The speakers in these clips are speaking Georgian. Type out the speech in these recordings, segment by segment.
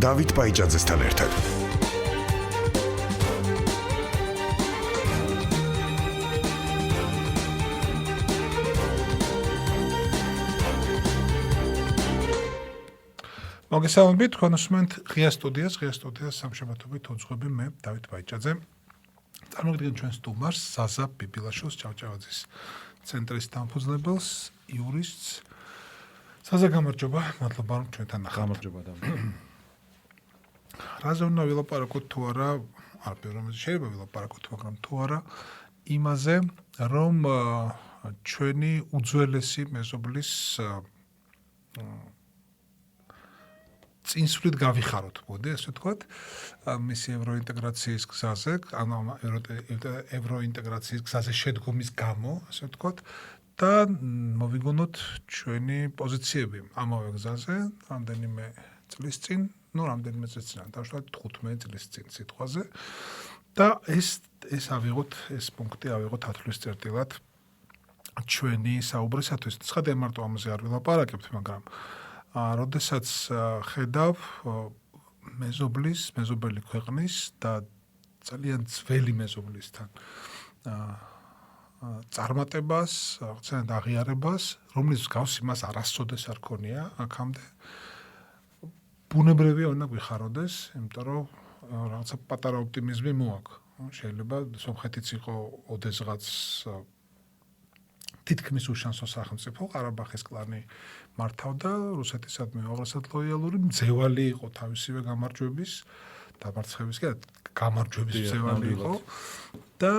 დავით ბაიჭაძესთან ერთად. მოგესალმებით, თქვენ უსმენთ ღია სტუდიას სამშაბათობით უძღვები მე დავით ბაიჭაძე. წარმოგიდგენთ ჩვენ სტუმარს ზაზა ბიბილაშვილს, ჭავჭავაძის ცენტრის დამფუძნებელს, იურისტს. ზაზა, გამარჯობა, მადლობა რომ ჩვენთან ნახავთ. გამარჯობა დავით. რაზე უნდა ვილაპარაკოთ თუ არა, შეიძლება ვილაპარაკოთ, მაგრამ თუ არა იმაზე, რომ ჩვენი უძველესი მეზობლის წინსვლით გავიხაროთ, მოდი ასე ვთქვათ, მისი ევროინტეგრაციის გზაზე, ანუ ევროინტეგრაციის გზაზე შედგომის გამო, ასე ვთქვათ, და მოვიგონოთ ჩვენი პოზიციები ამავე გზაზე, რამდენიმე წლის წინ, რამდენიმე წლის წინ, დავუშვათ 15 წლის წინ სიტყვაზე, და ეს ავიღოთ, ეს პუნქტი ავიღოთ ათვლის წერტილად ჩვენი საუბრისათვის. ცხადია, მარტო ამაზე არ ვილაპარაკებთ, მაგრამ როდესაც ხედავ მეზობელი ქვეყნის და ძალიან ძველი მეზობლისთან წარმატებას, რაღაცნაირად აღიარებას, რომლის მსგავსი მას არასოდეს არ ქონია აქამდე, ბუნებრივია უნდა გვიხაროდეს, იმიტომ რომ რაღაცა პატარა ოპტიმიზმი მოაქვს. შეიძლება სომხეთიც იყო ოდესღაც თითქმის უშანსო სახელმწიფო, ყარაბაღის კლანი მართავდა, რუსეთისადმი უაღრესად ლოიალური, მძევალი იყო თავისივე გამარჯვების, დამარცხების კი გამარჯვების მძევალი იყო და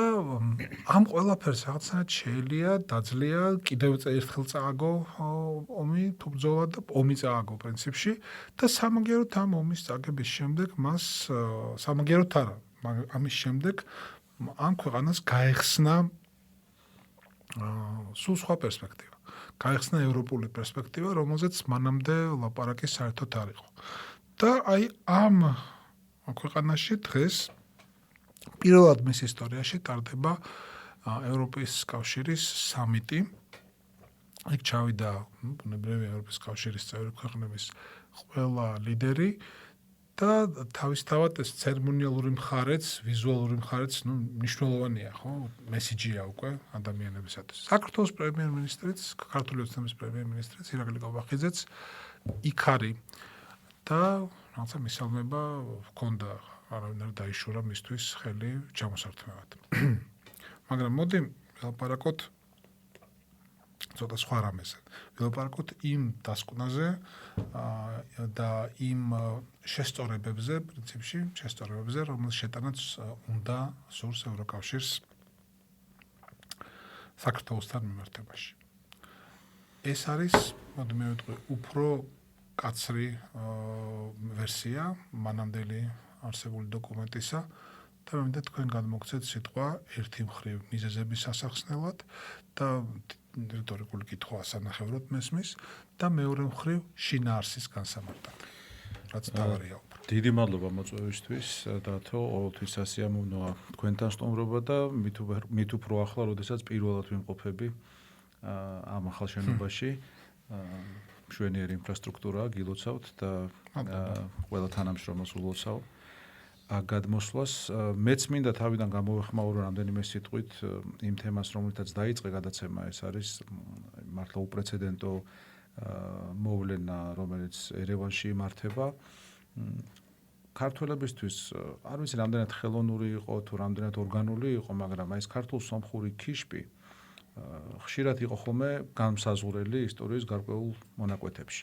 ამ ყველაფერს რაღაცნაირად შეელია, დაძლია, კიდევ ერთხელ წააგო ომი თუ ბრძოლა და ომი წააგო პრინციპში და სამაგიეროდ ამ ომის წაგების შემდეგ მას სამაგიეროდ არა, ამის შემდეგ ამ ქვეყანას გაეხსნა სულ სხვა პერსპექტივა. გაიხსნა ევროპული პერსპექტივა, რომელზეც მანამდე ლაპარაკი საერთოდ არ იყო. და აი ამ ქვეყანაში დღეს პირველად მის ისტორიაში ტარდება ევროპის კავშირის სამიტი. იქ ჩავიდა ბუნებრივია ევროპის კავშირის წევრი ქვეყნების ყველა ლიდერი და თავისთავად ეს ცერემონიალური მხარეც, ვიზუალური მხარეც, მნიშვნელოვანია, ხო? მესიჯია უკვე ადამიანებისათვის. საქართველოს პრემიერ-მინისტრიც, ქართული ოცნების პრემიერ-მინისტრიც ირაკლი კობახიძეც იქ არის და რაღაცა მისალმება ჰქონდა, არავინ არ დაიშურა მისთვის ხელი ჩამოსართმევად. მაგრამ მოდი ვილაპარაკოთ ცოტა სხვა რამეზე. ვილაპარაკოთ იმ დასკვნაზე და იმ შესწორებებზე, პრინციპში, რომელიც შეტანაც უნდა სურს ევროკავშირს საქართველოსთან მიმართებაში. ეს არის, მოდი მე ვიტყვი, უფრო კაცრი ვერსია მანამდელი არსებული დოკუმენტისა და მე მინდა თქვენ გადმოგცეთ სიტყვა ერთი მხრივ მიზეზების სასახსნელად და რიტორიკული კითხვა ასანახევროდ მესმის და მეორე მხრივ შინაარსის განსამარტად. რაც თავარია უფრო. დიდი მადლობა მოწვევისთვის, დათო, ყოველთვის სასიამოვნოა თქვენთან სტუმრობა და მით უფრო ახლა, როდესაც პირველად ვიმყოფები ამ ახალ შენობაში. მშვენიერი ინფრასტრუქტურაა, გილოცავთ და ყველა თანამშრომელს ულოცავ გადმოსვლას. მეც მინდა თავიდან გამოვეხმაურო რამდენიმე სიტყვით იმ თემას, რომელთაც დაიწყე გადაცემა, ეს არის მართლა უპრეცედენტო მოვლენა, რომელიც ერევანში იმართება. ქართველებისთვის არ ვიცი რამდენად ხელოვნური იყო თუ რამდენად ორგანული იყო, მაგრამ აი ეს ქართულ-სომხური ქიშპი ხშირად იყო ხოლმე განმსაზღვრელი ისტორიის გარკვეულ მონაკვეთებში.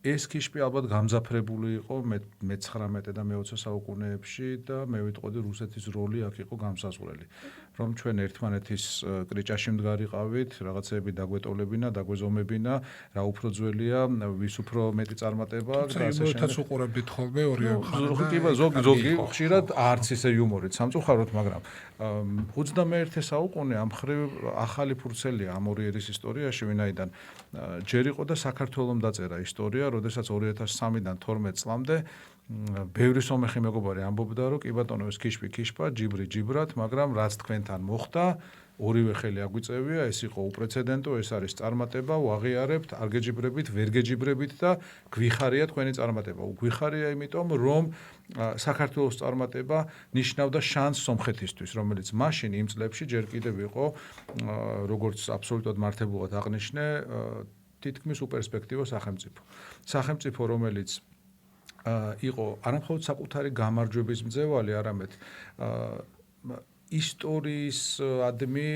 ეს ქიშპი ალბათ გამძაფრებული იყო მე-19 და მე-20 საუკუნეებში და მე ვიტყოდი რუსეთის როლი აქ იყო გამსაზღვრელი. რომ ჩვენ ერთმანეთის კრიჭაში მდგარიყავით, რაღაცეები დაგვეტოლებინა, დაგვეზომებინა, რა უფრო ძველია, ვის უფრო მეტი წარმატება და ასე შემდეგ. უყურებდით ხოლმე ორივე მხარე. ზოგი ხშირად არც ისე იუმორით სამწუხაროდ, მაგრამ 21 საუკუნე ამ მხრივ ახალი ფურცელია ამ ორი ერის ისტორიაში, ვინაიდან ჯერ იყო და საქართველოს დაწერა ისტორია, როდესაც 2003-დან 12 წლამდე ბევრი სომეხი მეგობარი ამბობდა, რომ კი ბატონო ეს ქიშპი ქიშპა, ჯიბრი ჯიბრად, მაგრამ რაც თქვენთან მოხდა, ორივე ხელი აგვიწევია, ეს იყო უპრეცედენტო, ეს არის წარმატება, ვაღიარებთ, არ გეჯიბრებით, ვერ გეჯიბრებით და გვიხარია თქვენი წარმატება. გვიხარია იმიტომ, რომ საქართველოს წარმატება ნიშნავდა შანსს სომხეთისთვის, რომელიც მაშინ იმ წლებში ჯერ კიდევ იყო, როგორც აბსოლუტურად მართებულად აღნიშნე, თითქმის უპერსპექტივო სახელმწიფო. სახელმწიფო, რომელიც იყო არამხოლოდ საკუთარი გამარჯვების მძევალი, არამედ ისტორიისადმი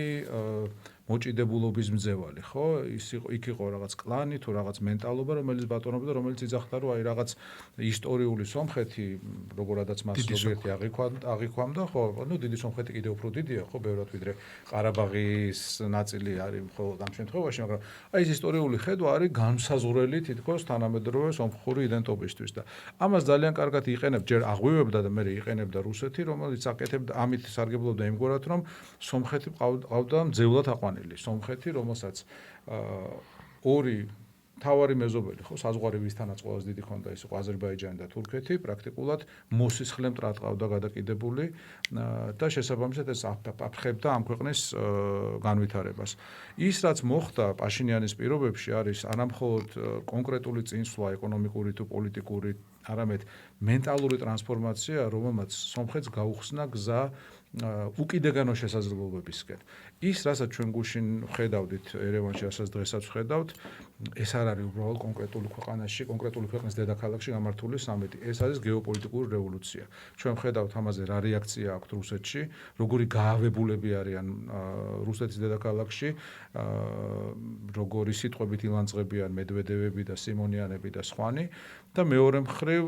მოჭიდებულობის მძევალი, ხო? იქ იყო რაღაც კლანი თუ რაღაც მენტალობა, რომელიც ბატონობდა, რომელიც იძახდა, რომ აი რაღაც ისტორიული სომხეთი, როგორადაც მას ზოგიერთი აღიქვამდა, ხო? ნუ დიდი სომხეთი კიდევ უფრო დიდია, ხო, ბევრად ვიდრე ყარაბაღის ნაწილი არის მხოლოდ ამ შემთხვევაში, მაგრამ აი ეს ისტორიული ხედვა არის განმსაზღვრელი თითქოს თანამედროვე სომხური იდენტობისთვის და ამას ძალიან კარგად იყენებდა, ჯერ აღვივებდა და მე იყენებდა რუსეთი, რომელიც აკეთებდა ამით სარგებლობდა იმგვარად, რომ სომხეთი ყავდა მძევლად აყვანილი სომხეთი, რომელსაც ორი თავარი მეზობელი, ხო, საზღვარი ვისთანაც ყველაზე დიდი ხონდა, ეს იყო აზერბაიჯანი და თურქეთი, პრაქტიკულად მოსისხლე მტრად ყავდა გადაკიდებული და შესაბამისად ეს აფრხებდა ამ ქვეყნის განვითარებას. ის რაც მოხდა პაშინიანის პირობებში არის არამხოლოდ კონკრეტული წინსვლა ეკონომიკური თუ პოლიტიკური, არამედ მენტალური ტრანსფორმაცია, რომელმაც სომხეთს გაუხსნა გზა უკიდეგანო შესაძლებლობებისკენ. ის, რასაც ჩვენ გუშინ ხედავდით ერევანში, რასაც დღესაც ხედავთ, ეს არ არის უბრალოდ კონკრეტული ქვეყანაში, კონკრეტული ქვეყნის დედაქალაქში გამართული სამეთი. ეს არის გეოპოლიტიკური რევოლუცია. ჩვენ ხედავთ ამაზე რა რეაქცია აქვს რუსეთში, როგორი გაავებულები არიან რუსეთის დედაქალაქში, როგორი სიტყვებით ილანძღებიან მედვედევები და სიმონიანები და სხვანი და მეორე მხრივ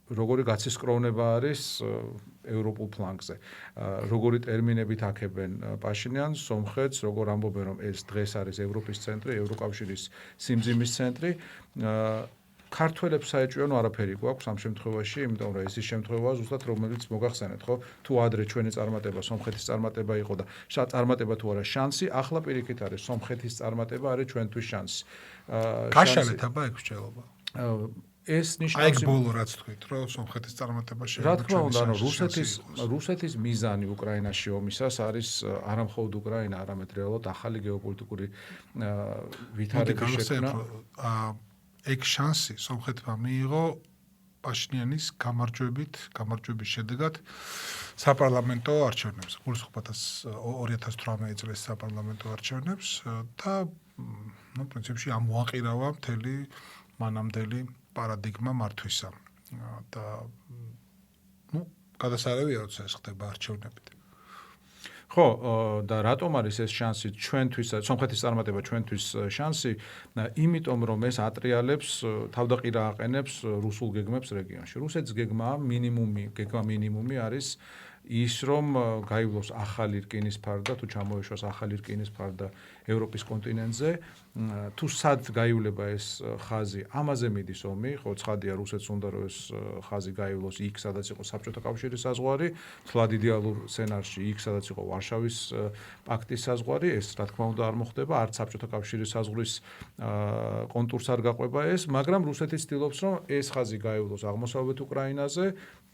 როგორი გაცისკროვნება არის ევროპულ ფლანგზე. როგორი ტერმინებით აქებენ პაშინიანს, სომხეთს, როგორ ამბობენ, რომ ეს დღეს არის ევროპის ცენტრი, ევროკავშირის სიმძიმის ცენტრი. ქართველებს საეჭვიანო არაფერი გვაქვს ამ შემთხვევაში, იმიტომ რომ ეს ის შემთხვევაა ზუსტად რომელიც მოგახსენეთ, ხო? თუ ადრე ჩვენი წარმატება სომხეთის წარმატება იყო და წარმატება თუ არა შანსი, ახლა პირიქით არის სომხეთის წარმატება არის ჩვენთვის შანსი. გაშალეთ აბა ეგ მსჯელობა. ეს ნიშნავს აი ბოლო რაც თქვით, რომ სომხეთის წარმატება რა თქმა უნდა, რუსეთის მიზანი უკრაინაში ომისას არის არამხოლოდ უკრაინა, არამედ რეალურად ახალი გეოპოლიტიკური ვითარების შექმნა. ეგ შანსი სომხეთმა მიიღო პაშინიანის გამარჯვების შედეგად საპარლამენტო არჩევნებს, გულისხმობათას 2018 წლის საპარლამენტო არჩევნებს და ნუ პრინციპში ამოაყირავა მთელი მანამდელი პარადიგმა მართვისა და ნუ გადასარევია როცა ეს ხდება არჩევნებით. ხო, და რატომ არის ეს შანსი ჩვენთვის, სომხეთის წარმატება ჩვენთვის შანსი? იმიტომ რომ ეს ატრიალებს, თავდაყირა აყენებს რუსულ გეგმებს რეგიონში. რუსეთის გეგმა მინიმუმი არის ის რომ გაივლოს ახალი რკინის ფარდა, თუ ჩამოეშვას ახალი რკინის ფარდა ევროპის კონტინენტზე, თუ სად გაივლება ეს ხაზი, ამაზე მიდის ომი, ხო, ცხადია რუსეთს უნდა რომ ეს ხაზი გაივლოს იქ, სადაც იყო საბჭოთა კავშირის საზღვარი, თლად იდეალურ სცენარში იქ, სადაც იყო ვარშავის პაქტის საზღვარი, ეს რა თქმა უნდა არ მოხდება, არც საბჭოთა კავშირის საზღვრის კონტურს არ გაყვება ეს, მაგრამ რუსეთი ცდილობს რომ ეს ხაზი გაივლოს აღმოსავლეთ უკრაინაზე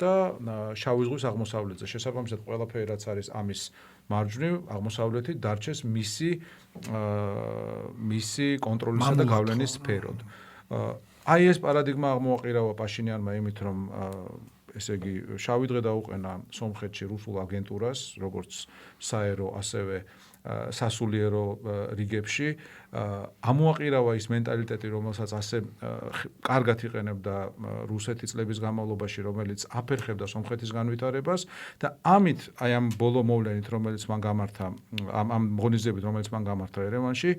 და შავი ზღვის აღმოსავლეთზე. შესაბამისად, ყველაფერი რაც არის ამის მარჯვნივ, აღმოსავლეთით დარჩეს მისი კონტროლისა და გავლენის სფეროდ. აი ეს პარადიგმა აღმოაყირავა პაშინიანმა იმით, რომ ესე იგი შავი დღე დაუყენა სომხეთში რუსულ აგენტურას, როგორც საერო, ასევე სასულიერო რიგებში, ამოაყირავა ის მენტალიტეტი, რომელსაც ასე კარგად იყენებდა რუსეთი წლების განმავლობაში, რომელიც აფერხებდა სომხეთის განვითარებას და ამით, აი ამ ბოლო მოვლენით, რომელიც მან გამართა, ამ ღონისძიებით, რომელიც მან გამართა ერევანში,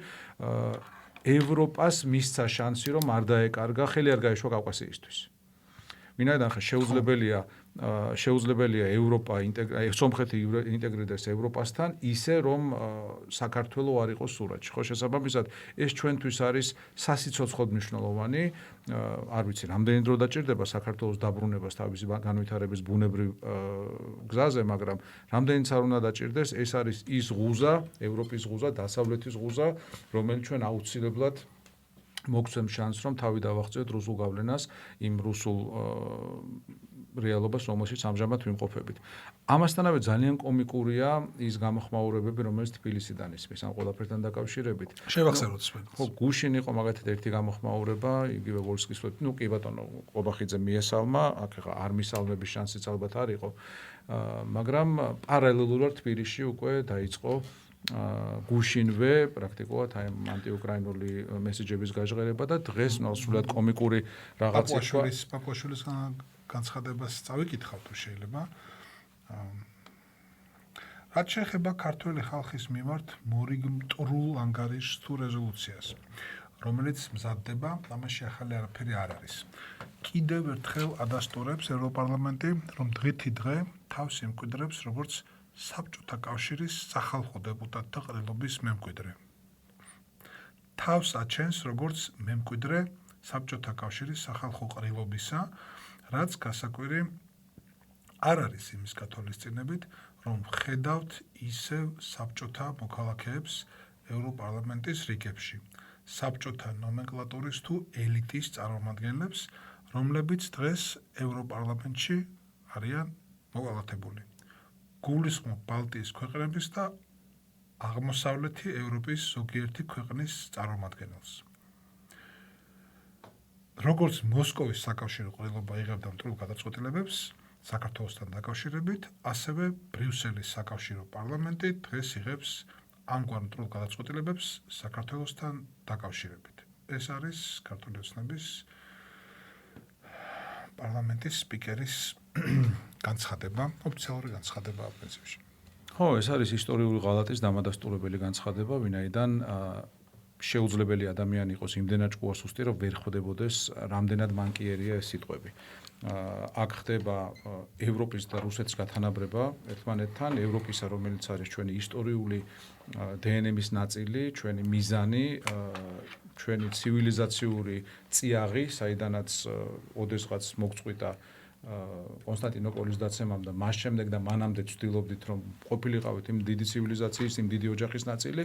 ევროპას მისცა შანსი, რომ არ დაეკარგა, ხელი არ გაეშვა კავკასიისთვის. ვინაიდან ხა შეუძლებელია ევროპა სომხეთი ინტეგრირდეს ევროპასთან ისე რომ საქართველოს არ იყოს სურათში. ხო, შესაბამისად ეს ჩვენთვის არის სასიცოცხლოდ მნიშვნელოვანი, არ ვიცი რამდენი დრო დაჭირდება საქართველოს დაბრუნებას თავისი განვითარების ბუნებრივ გზაზე, მაგრამ რამდენიც არ უნდა დაჭირდეს, ეს არის ის ღუზა, ევროპის ღუზა, დასავლეთის ღუზა, რომელიც ჩვენ აუცილებლად მოგცემ შანსს, რომ თავი დავახწიოთ რუსულ გავლენას, იმ რუსულ რეალობას, რომელშიც ამჟამად ვიმყოფებით. ამასთანავე ძალიან კომიკურია ის გამოხმაურებები, რომელიც თბილისიდან ისმის ამ ყველაფერთან დაკავშირებით. შევახსენოთ ჩვენ. ხო, გუშინ იყო მაგათი ერთი გამოხმაურება, იგივე ვოლსკის, კი ბატონო, ყობახიძე მიესალმა, აქ ახლა არ მისალმების შანსიც ალბათ არ იყო. მაგრამ პარალელურად თბილისში უკვე დაიწყო გუშინვე პრაქტიკულად აი ანტიუკრაინული მესეჯების გაჟღერება და დღეს სულად კომიკური რაღაცა პაპუაშვილის განცხადებას წავიკითხავ თუ შეიძლება. რაც შეეხება ქართული ხალხის მიმართ მორიგმტრულ ანგარიშს თუ რეზოლუციას, რომელიც მზადდება, ამაში ახალი არაფერი არ არის. კიდევ ერთხელ ადასტურებს ევროპარლამენტი, რომ დღითი დღე თავს იმკვიდრებს როგორც საბჭოთა კავშირის სახალხო დეპუტატთა ყრილობის მემკვიდრე. თავს აჩენს როგორც მემკვიდრე საბჭოთა კავშირის სახალხო ყრილობისა, რაც გასაკვირი არ არის იმის გათვალისწინებით, რომ ხედავთ ისევ საბჭოთა მოქალაქეებს ევროპარლამენტის რიგებში, საბჭოთა ნომენკლატურის თუ ელიტის წარმომადგენლებს, რომლებიც დღეს ევროპარლამენტში არიან მოვალათებული. გულისხმობ ბალტიის ქვეყნების და აღმოსავლეთი ევროპის ზოგიერთი ქვეყნის წარმომადგენელს. როგორც მოსკოვის საკავშირო ყრილობა იღებდა მტრულ გადაწყვეტილებებს საქართველოსთან დაკავშირებით, ასევე ბრიუსელის საკავშირო პარლამენტი დღეს იღებს ამგვარ მტრულ გადაწყვეტილებებს საქართველოსთან დაკავშირებით. ეს არის ქართული ოცნების პარლამენტის სპიკერის განცხადება, ოფიციალური განცხადება პრინციპში. ხო, ეს არის ისტორიული ღალატის დამადასტურებელი განცხადება, ვინაიდან შეუძლებელი ადამიანი იყოს იმდენად ჭკუასუსტი, რომ ვერ ხვდებოდეს, რამდენად მანკიერია ეს სიტყვები. აქ ხდება ევროპის და რუსეთის გათანაბრება ერთმანეთთან, ევროპისა, რომელიც არის ჩვენი ისტორიული დნმ-ის ნაწილი, ჩვენი მიზანი, ჩვენი ცივილიზაციური წიაღი, საიდანაც ოდესღაც მოგწყვიტა კონსტანტინოპოლის დაცემამ და მას შემდეგ და მანამდე ვცდილობდით, რომ ყოფილიყავით იმ დიდი ცივილიზაციის, იმ დიდი ოჯახის ნაწილი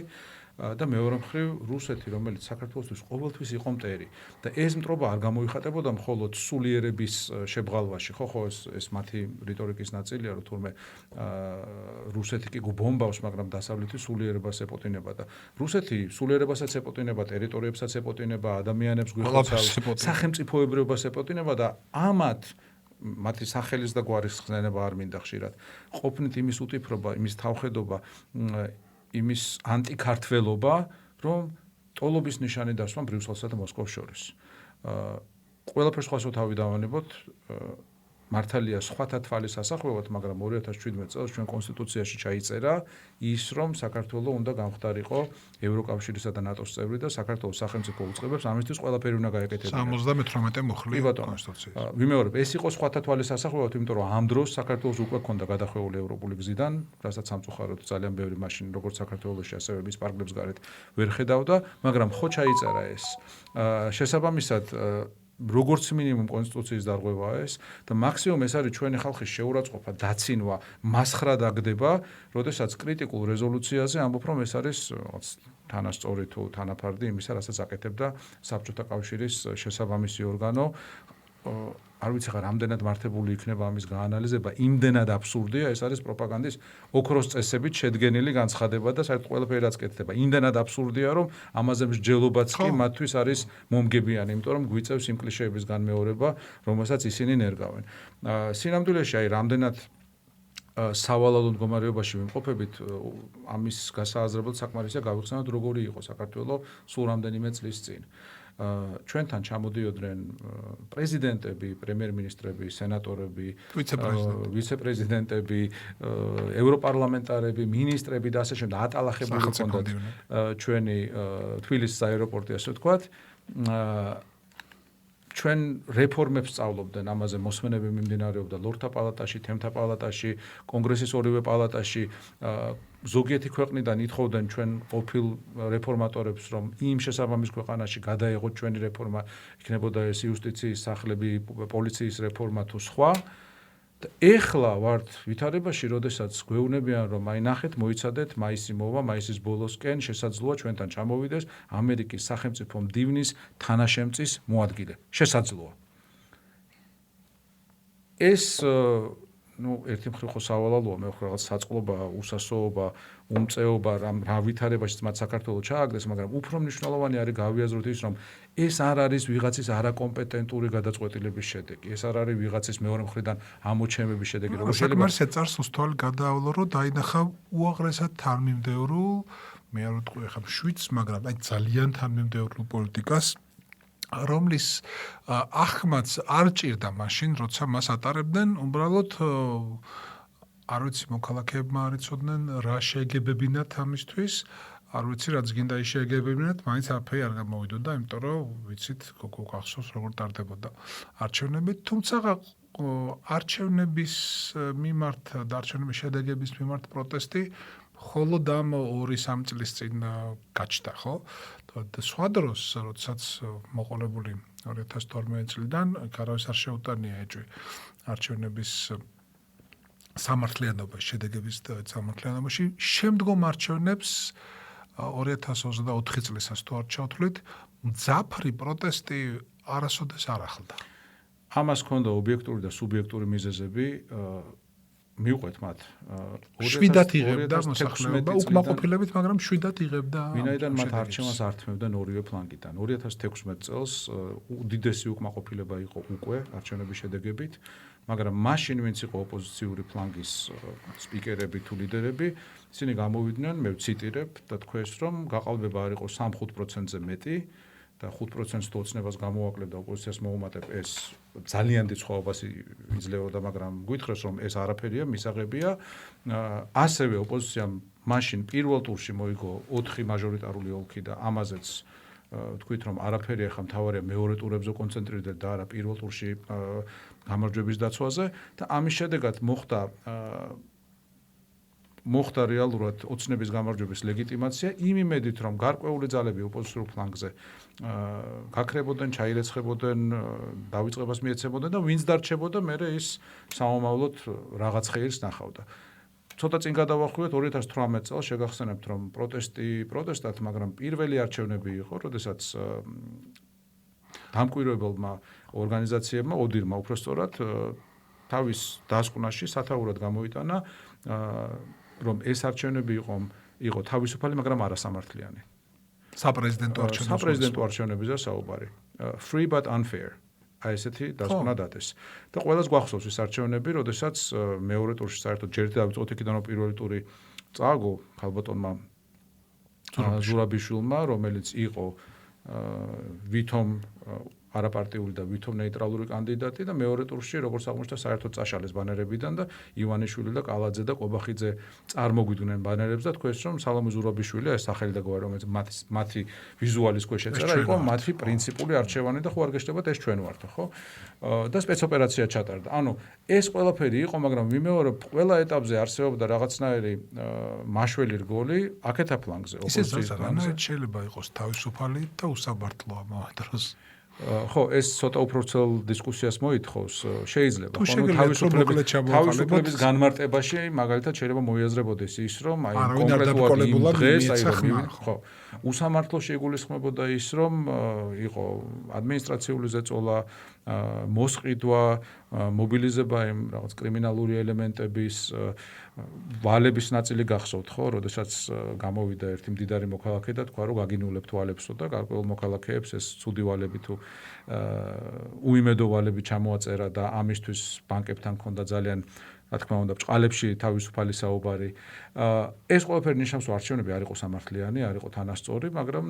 და მეორე მხრივ რუსეთი, რომელიც საქართველოსთვის ყოველთვის იყო მტერი და ეს მტრობა არ გამოიხატებოდა მხოლოდ სულიერების შებრალვაში, ხო, ეს მათი რიტორიკის ნაწილია, რომ თურმე რუსეთი კი გუბომბავს, მაგრამ დასავლეთი სულიერებას ეპოტინება და რუსეთი სულიერებასაც ეპოტინება, ტერიტორიებსაც ეპოტინება, ადამიანებს გვიხოცავს, სახელმწიფოებრიობას ეპოტინება და ამათ მათი სახელის და გვარის ხსენება არ მინდა ხშირად. ყოფნით იმის უტიფრობა, იმის თავხედობა, იმის ანტიქართველობა, რომ ტოლობის ნიშანი დასვა ბრიუსელსა და მოსკოვს შორის. ყველაფერს სხვასო თავი დავანებოთ, მართალია სხვათა თვალის ასახვევად, მაგრამ 2017 წელს ჩვენ კონსტიტუციაში ჩაიწერა ის, რომ საქართველოს უნდა გამხდარიყო ევროკავშირისა და ნატოს წევრი და საქართველოს სახელმწიფო უწყებებს ამისთვის ყველაფერი უნდა გაეკეთებინა. 78 მუხლი კონსტიტუციის. ვიმეორებ, ეს იყო სხვათა თვალის ასახვევად, იმიტომ რომ ამ დროს საქართველოს უკვე ქონდა გადახვეული ევროპული გზიდან, რასაც სამწუხაროდ ძალიან ბევრი მაშინ როგორც საქართველოში, ასევე მის პარკლებს გარეთ ვერ ხედავდა, მაგრამ ხო ჩაიწერა ეს. შესაბამისად როგორც მინიმუმ კონსტიტუციის დარღვევაა ეს და მაქსიმუმ ეს არის ჩვენი ხალხის შეურაცხყოფა, დაცინვა, მასხრა დაგდება, როდესაც კრიტიკულ რეზოლუციაზე ამბობ, რომ ეს არის თანასწორი თუ თანაფარდი იმისა, რასაც აკეთებდა საბჭოთა კავშირის შესაბამისი ორგანო. არ ვიცი ხარ, რამდენად მართებული იქნება ამის გაანალიზება, იმდენად აბსურდია, ეს არის პროპაგანდის ოქროს წესებით შედგენილი განცხადება და საერთოდ ყველაფერი რაც კეთდება. იმდენად აბსურდია, რომ ამაზე მსჯელობაც კი მათთვის არის მომგებიანი, იმიტომ რომ გვიწევს იმ კლიშეების განმეორება, რომელსაც ისინი ნერგავენ. სინამდვილეში აი რამდენად სავალალო მდგომარეობაში ვიმყოფებით, ამის გასააზრებლად საკმარისია გავიხსენოთ, როგორი იყო საქართველოს სულ რამდენიმე წლის წინ. ჩვენთან ჩამოდიოდნენ პრეზიდენტები, პრემიერ-მინისტრები, სენატორები, ვიცე-პრეზიდენტები, ევროპარლამენტარები, მინისტრები და ასე შემდეგ ატალახებული ჰქონდათ ჩვენი თბილისის აეროპორტი, ასე ვთქვათ. ჩვენ რეფორმებს სწავლობდნენ, ამაზე მოსმენები მიმდინარეობდა ლორდთა პალატაში, თემთა პალატაში, კონგრესის ორივე პალატაში. ზოგიერთი ქვეყნიდან ითხოვდნენ ჩვენ ყოფილ რეფორმატორებს, რომ იმ შესაბამის ქვეყანაში გადაეღოთ ჩვენი რეფორმა, იქნებოდა ეს იუსტიციის სახლები, პოლიციის რეფორმა თუ სხვა. და ეხლა ვართ ვითარებაში, როდესაც გვეუბნებიან, რომ აი ნახეთ, მოიცადეთ, მაისი მოვა, მაისის ბოლოსკენ შესაძლოა ჩვენთან ჩამოვიდეს ამერიკის სახელმწიფო მდივნის თანაშემწის მოადგილე. შესაძლოა. ეს ერთი მხრივ ხო სავალალოა, მეორე რაღაც საწყლობა, უსასოობა, უმწეობა, რა ვითარებაშიც მათ საქართველოს ჩააგდეს, მაგრამ უფრო მნიშვნელოვანი არის გავიაზროთ ის, რომ ეს არ არის ვიღაცის არაკომპეტენტური გადაწყვეტილების შედეგი. ეს არ არის ვიღაცის მეორე მხრიდან ამოჩემების შედეგი, როგორც საკმარს ეწარს უსთვალ გადაავლო, რომ დაინახა უაღრესად თანმიმდევრულ, მე არ ვიტყვი ახლა შვიდს, მაგრამ აი ძალიან თანმიმდევრულ პოლიტიკას, რომლის ახმაც არ ჭირდა მაშინ, როცა მას ატარებდნენ, უბრალოდ არ ვიცი მოქალაქეებმა არ იცოდნენ რა შეეგებებინათ ამისთვის, არ ვიცი რაც გინდა ის შეეგებებინათ, მაინც არაფერი არ გამოვიდოდა, იმიტომ რომ ვიცით გახსოვს როგორ ტარდებოდა არჩევნები, თუმცა არჩევნების მიმართ და არჩევნების შედეგების მიმართ პროტესტი მხოლოდ ამ 2-3 წლის წინ გაჩნდა, ხო? და სხვა დროს, როდესაც მოყოლებული 2012 წლიდან არავის არ შეუტანია ეჭვი არჩევნების სამართლიანობაში, შედეგების სამართლიანობაში, შემდგომ არჩევნებს 2024 წლისას თუ არ ჩავთვლით, მძაფრი პროტესტი არასოდეს არ ახლდა. ამას ჰქონდა ობიექტური და სუბიექტური მიზეზები, მიუყვეთ მათ. 7-ად იღებდა მოსახლეობა, უკმაყოფილებით, მაგრამ 7-ად იღებდა. ვინაიდან მათ არჩევანს ართმევდნენ ორივე ფლანგიდან. 2016 წელს უდიდესი უკმაყოფილება იყო უკვე არჩევნების შედეგებით, მაგრამ მაშინ ვინც იყო ოპოზიციური ფლანგის სპიკერები თუ ლიდერები, ისინი გამოვიდნენ, მე ვციტირებ და თქვეს, რომ გაყალბება არ იყო 3-5%-ზე მეტი და 5%-ს თუ ოცნებას გამოვაკლებდა ოპოზიციას მოუმატებ, ეს ძალიან დიდ სხვაობას იძლეოდა, მაგრამ გითხრეს, რომ ეს არაფერია, მისაღებია. ასევე ოპოზიციამ მაშინ პირველ ტურში მოიგო 4 მაჟორიტარული ოლქი და ამაზეც თქვით, რომ არაფერი ახლა მთავარია მეორე ტურებზე კონცენტრირდა და არა პირველ ტურში გამარჯვების დაცვაზე და ამის შედეგად მოხდა რეალურად ოცნების გამარჯვების ლეგიტიმაცია იმ იმედით, რომ გარკვეული ძალები ოპოზიციურ ფლანგზე გაქრებოდნენ, ჩაირეცხებოდნენ, დავიწყებას მიეცემოდნენ და ვინც დარჩებოდა, მერე ის სამომავლოდ რაღაც ხეირს ნახავდა. ცოტა წინ გადავახვიოთ 2018 წელს შეგახსენებთ, რომ პროტესტად, მაგრამ პირველი არჩევნები იყო, როდესაც დამკვირვებელმა ორგანიზაციებმა, ოდირმა უпростоრად თავის დასკვნაში სათაურად გამოიტანა, რომ ეს არჩევნები იყო თავისუფალი, მაგრამ არასამართლიანი. საპრეზიდენტო არჩევნებია საუბარი. Free but unfair. აი ესეთი დასკვნა დades. და ყველას გვახსოვს ის არჩევნები, როდესაც მეორე ტურში საერთოდ ჯერ დავიწყოთ იქიდან რომ პირველი ტური წააგო ქალბატონმა ზურაბიშვილმა, რომელიც იყო ვითომ არაპარტიული და ვითომ ნეიტრალური კანდიდატი და მეორე ტურში როგორც აღმოჩნდა საერთოდ წაშალეს ბანერებიდან და ივანიშვილი და კალაძე და ყობახიძე წარმოგვიდგნენ ბანერებს და თქვეს რომ სალომე ზურაბიშვილი ეს სახელი და გვარი რომელიც მათი ვიზუალის ქვეშ ეწერა იყო მათი პრინციპული არჩევანი და ხო არ გეშლებათ ეს ჩვენ ვართ ხო და სპეცოპერაცია ჩატარდა. ანუ ეს ყველაფერი იყო, მაგრამ ვიმეორებ ყველა ეტაპზე არსებობდა რაღაცნაირი მაშველი რგოლი აქეთა ფლანგზე ოპოზიციის ფლანგზე შეიძლება იყოს თავისუფალი და უსამართლო ამავე დროს. ხო, ეს ცოტა უფრო ვრცელ დისკუსიას მოითხოვს, შეიძლება. ხო, თავისუფლების განმარტებაში მაგალითად შეიძლება მოიაზრებოდეს ის, რომ აი კონკრეტულად იმ დღეს ხო, უსამართლო შეიგულისხმებოდა ის, რომ იყო ადმინისტრაციული ზეწოლა, მოსყიდვა, მობილიზება იმ რაღაც კრიმინალური ელემენტების ვალების ნაწილი გახსოვთ, ხო, როდესაც გამოვიდა ერთი მდიდარი მოქალაქე და თქვა, რომ გაგინულებთ ვალებსო და გარკვეულ მოქალაქეებს ეს ცუდი ვალები თუ უიმედო ვალები ჩამოაწერა და ამისთვის ბანკებთან ჰქონდა ძალიან რა თქმა უნდა ბჭყალებში თავისუფალი საუბარი. ეს ყველაფერი ნიშნავს, რომ არჩევნები არ იყო სამართლიანი, არ იყო თანასწორი, მაგრამ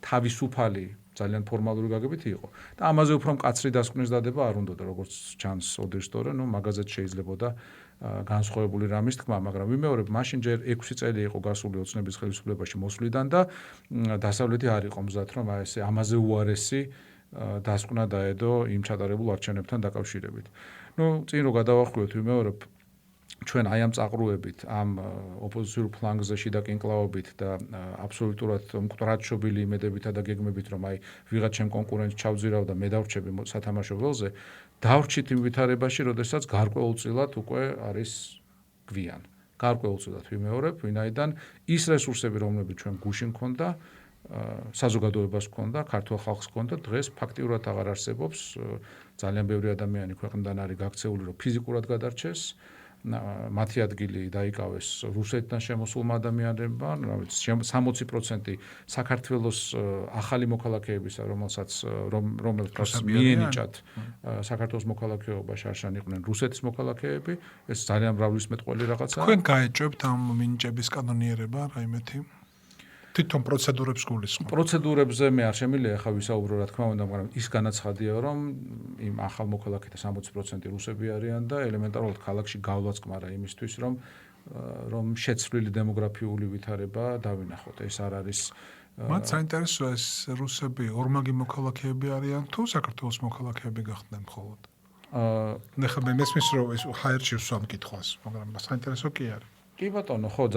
თავისუფალი ძალიან ფორმალური გაგებით იყო. და ამაზე უფრო მკაცრი დასკვნის დადება არ უნდოდა, როგორც ჩანს ოდირსტორე, მაგაზეც შეიძლებოდა განსხვავებული რამის თქმა, მაგრამ ვიმეორებ, მაშინ ჯერ 6 წელი იყო გასული ოცნების ხელისუფლებაში მოსვლიდან და დასავლეთი არ იყო მზად, რომ ესე ამაზე უარესი დასკვნა დაედო იმ ჩატარებულ არჩევნებთან დაკავშირებით. წინ რო გადავახვიოთ, ვიმეორებ, ჩვენ აი ამ წაყრუებით, ამ ოპოზიციურ ფლანგზე შიდა კინკლაობით და აბსოლუტურად მკვდრადშობილი იმედებითა და გეგმებით, რომ აი ვიღაც ჩემ კონკურენტს ჩავძირავ და მე დავრჩები სათამაშო ველზე, დავრჩით იმ ვითარებაში, როდესაც გარკვეულწილად უკვე არის გვიან. გარკვეულწილად ვიმეორებ, ვინაიდან ის რესურსები, რომლებიც ჩვენ გუშინ ქონდა, საზოგადოებას ჰქონდა, ქართულ ხალხს ჰქონდა, დღეს ფაქტიურად აღარ არსებობს. ძალიან ბევრი ადამიანი ქვეყნიდან არის გაქცეული, რომ ფიზიკურად გადარჩეს. მათი ადგილი დაიკავეს რუსეთთან შემოსულმა ადამიანებმა, რომელიც 60% საქართველოს ახალი მოქალაქეებისა, რომელთაც მიენიჭათ საქართველოს მოქალაქეობაში არიან იყვნენ რუსეთის მოქალაქეები, ეს ძალიან მრავლისმეტყველი რაღაცაა. თქვენ გაეჭვებთ ამ მინიჭების კანონიერება, რაიმეთი? თვითონ პროცედურებს გულისხმობ. პროცედურებზე მე არ შემიძლია ახლა ვისაუბრო, რა თქმა უნდა, მაგრამ ის განაცხადია, რომ იმ ახალ მოქალაქეთა 60% რუსები არიან და ელემენტარულად ქალაქში გავლაწყმარა იმისთვის, რომ შეცვლილი დემოგრაფიული ვითარება დავინახოთ. ეს არ არის მათ საინტერესოა ეს რუსები ორმაგი მოქალაქეები არიან თუ საქართველოს მოქალაქეები გახდნენ მხოლოდ? ნახე მე მესმის რომ ეს ჰაერში ვსვამ კითხვას, მაგრამ საინტერესო კი არის. კი ბატონო, ხო,